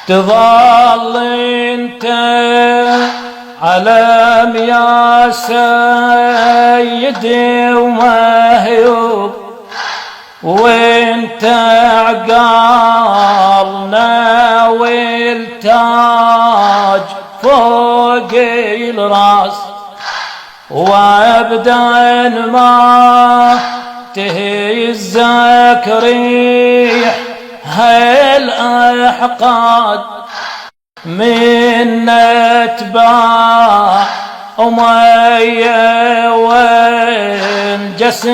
تظل انت علم يا سيدي ومهيوب، وانت عقالنا والتاج فوق الراس، وابدا ما تهزك ريح هالاحقاد من اتباع أمية وانجس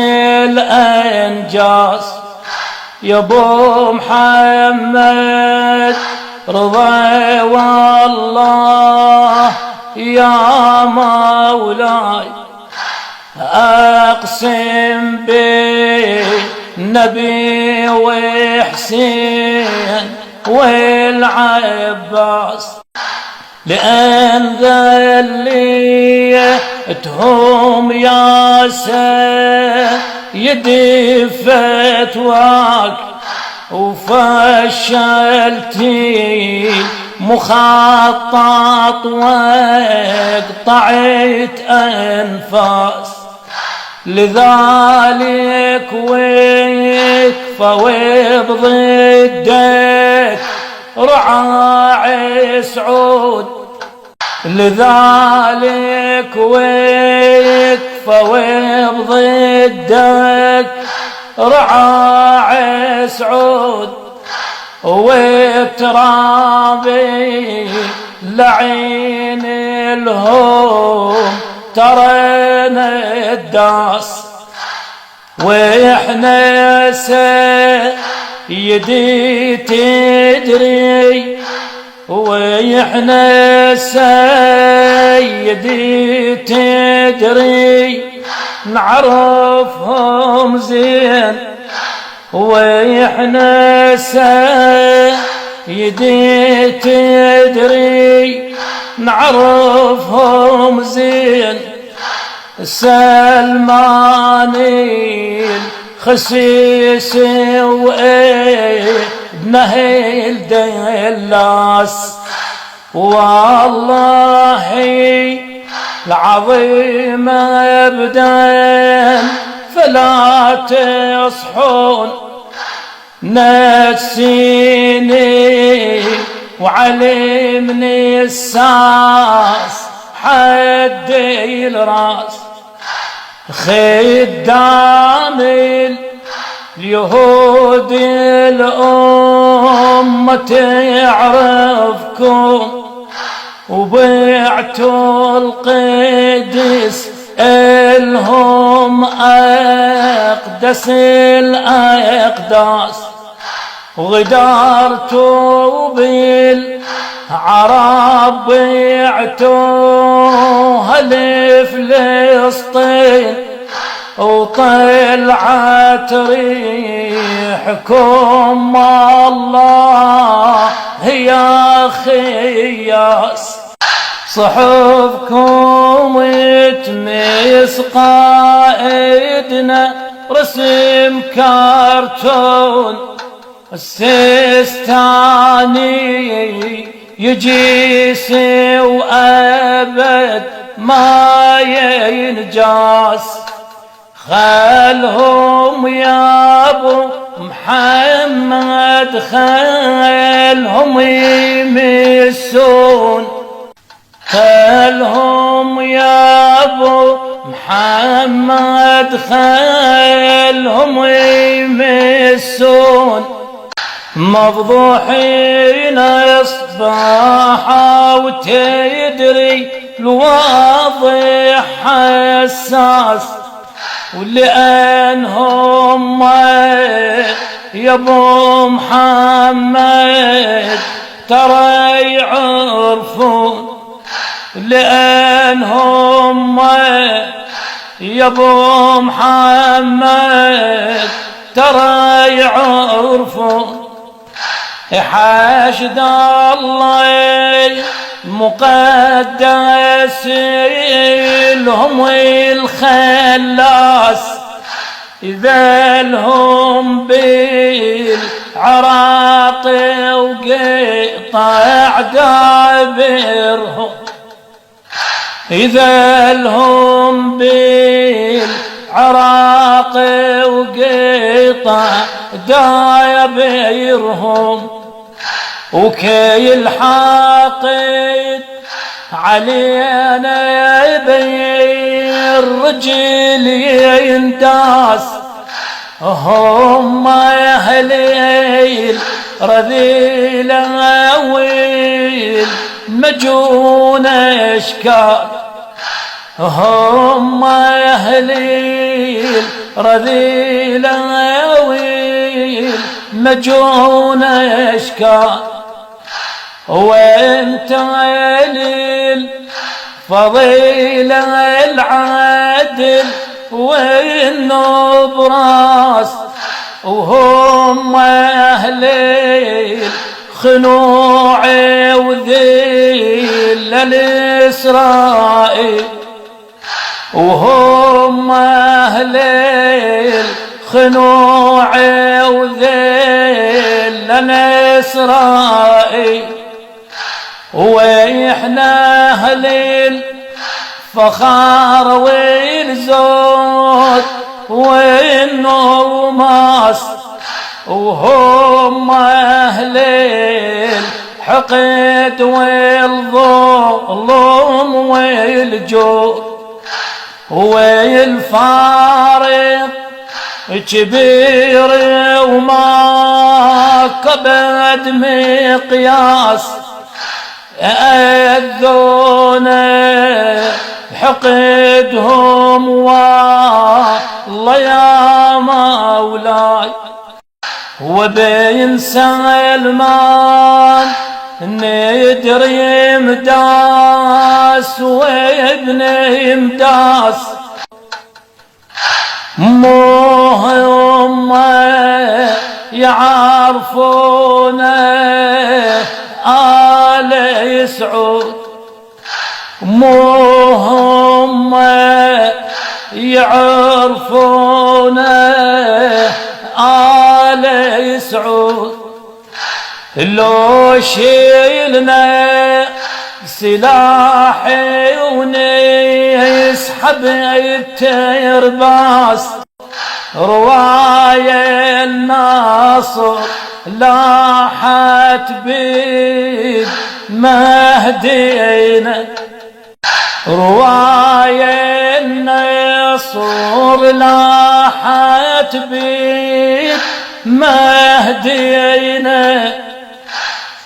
الأنجاس. يا ابو محمد رضا والله يا مولاي، أقسم بالنبي وحسين والعباس، لأن ذليتهم يا سيدي فتواك، وفشلتي مخطط وقطعت أنفاس. لذلك وكفى بضدك رعاع سعود، لذلك وكفى بضدك رعاع سعود، وبترابي لعين الهم ترى الداس. واحنا سيدي تدري، واحنا سيدي تدري نعرفهم زين، واحنا سيدي تدري نعرفهم زين. سلمان الخسيس وابنه الدلاس، والله العظيم ابدا فلا تصحون. نسيني وعلمني الساس حدي الراس، خدام اليهود الأمة تعرفكم، وبعتوا القدس الهم أقدس الأقداس، وغدرتوا بالعرب بعتوها لفلسطين، وطلعت ريحكم الله يا خياس. صحبكم وتمس قائدنا رسم كرتون، السيستاني يجيس وأبد ما ينجاس. خلهم يا ابو محمد خلهم يمسون، خلهم يا ابو محمد خلهم يمسون. مفضوحين اصباحا وتدري الواضح حساس، ولأنهم يا ابو محمد ترى يعرفون، لأنهم يا ابو محمد ترى يعرفون. حاشد الله مقدس لهم الخلاص، إذا لهم بالعدل عراق وقطع دابرهم إذا لهم بالعراق وقطع دابرهم وكي الحاقد علينا بالرجل ينداس هم أهل الرذيلة والمجون أشكال هم أهل الرذيلة والمجون أشكال وانت للفضيلة العادل والنبراس وهم أهل الخنوع وذل الإسرائيل وهم أهل الخنوع وذل الإسرائيل وإحنا أهل الفخار والزود والنوماس وهم أهل الحقد والظلم والجود والفارق كبير وما كبد مقياس أذونا حقدهم والله يا مولاي وبين سلمان ندري مداس وابن مداس مهم يعرفون آل سعود مهم يعرفون آل سعود لو شيلنا سلاحي ونسحب الترباس رواية الناصر لاحت بيد مهدينا رواية الناصر لاحت بيد مهدينا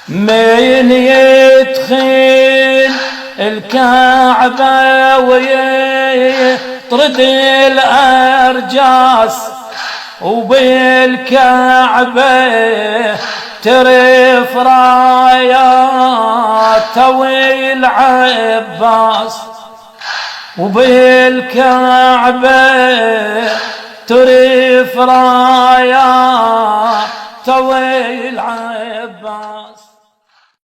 من يدخل الكعبة ويطرد الأرجاس وبالكعبة ترف رايات والعباس وبالكعبة ترف رايات